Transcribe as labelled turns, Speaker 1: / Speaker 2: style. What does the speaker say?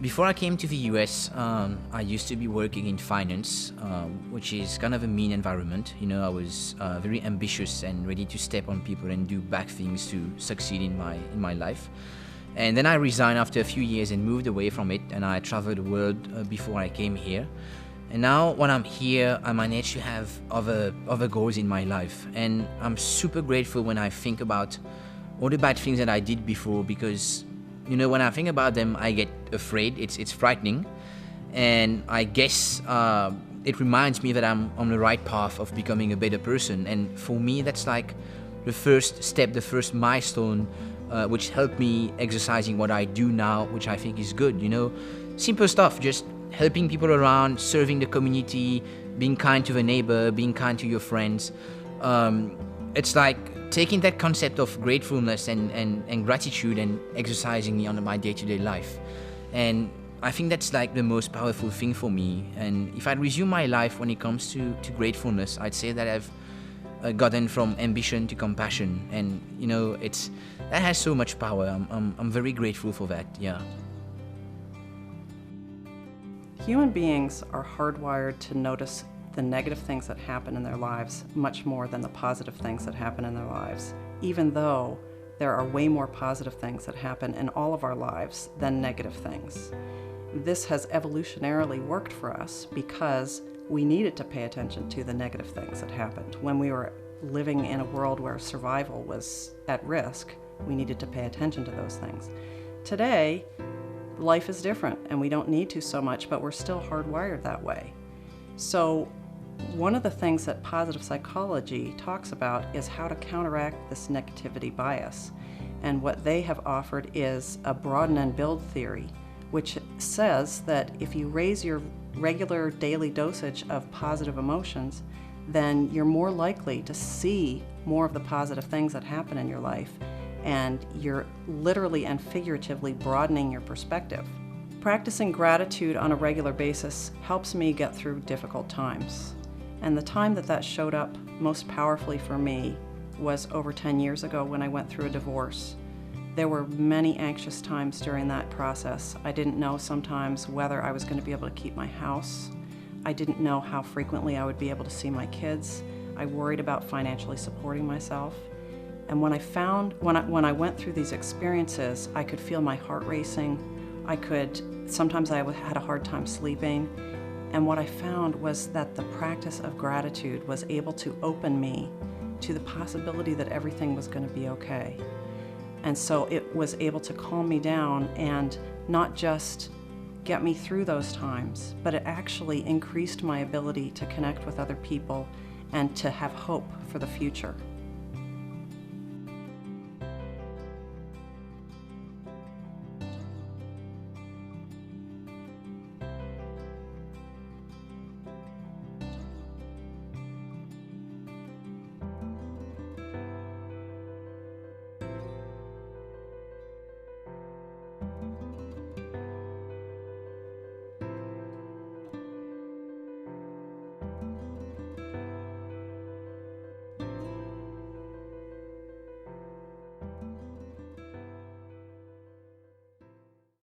Speaker 1: Before I came to the US, I used to be working in finance, which is kind of a mean environment. You know, I was very ambitious and ready to step on people and do bad things to succeed in my life. And then I resigned after a few years and moved away from it, and I traveled the world before I came here. And now, when I'm here, I manage to have other goals in my life, and I'm super grateful when I think about all the bad things that I did before, because when I think about them, I get afraid. It's frightening, and I guess it reminds me that I'm on the right path of becoming a better person. And for me, that's like the first step, the first milestone, which helped me exercising what I do now, which I think is good. Simple stuff, just helping people around, serving the community, being kind to the neighbor, being kind to your friends. It's like taking that concept of gratefulness and gratitude and exercising it on my day-to-day life. And I think that's like the most powerful thing for me. And if I resume my life when it comes to gratefulness, I'd say that I've gotten from ambition to compassion. And that has so much power. I'm very grateful for that. Yeah.
Speaker 2: Human beings are hardwired to notice the negative things that happen in their lives much more than the positive things that happen in their lives, even though there are way more positive things that happen in all of our lives than negative things. This has evolutionarily worked for us because we needed to pay attention to the negative things that happened. When we were living in a world where survival was at risk, we needed to pay attention to those things. Today, life is different and we don't need to so much, but we're still hardwired that way. So one of the things that positive psychology talks about is how to counteract this negativity bias. And what they have offered is a broaden and build theory, which says that if you raise your regular daily dosage of positive emotions, then you're more likely to see more of the positive things that happen in your life, and you're literally and figuratively broadening your perspective. Practicing gratitude on a regular basis helps me get through difficult times. And the time that showed up most powerfully for me was over 10 years ago when I went through a divorce. There were many anxious times during that process. I didn't know sometimes whether I was going to be able to keep my house. I didn't know how frequently I would be able to see my kids. I worried about financially supporting myself. And when I went through these experiences, I could feel my heart racing. Sometimes I had a hard time sleeping. And what I found was that the practice of gratitude was able to open me to the possibility that everything was going to be okay. And so it was able to calm me down and not just get me through those times, but it actually increased my ability to connect with other people and to have hope for the future.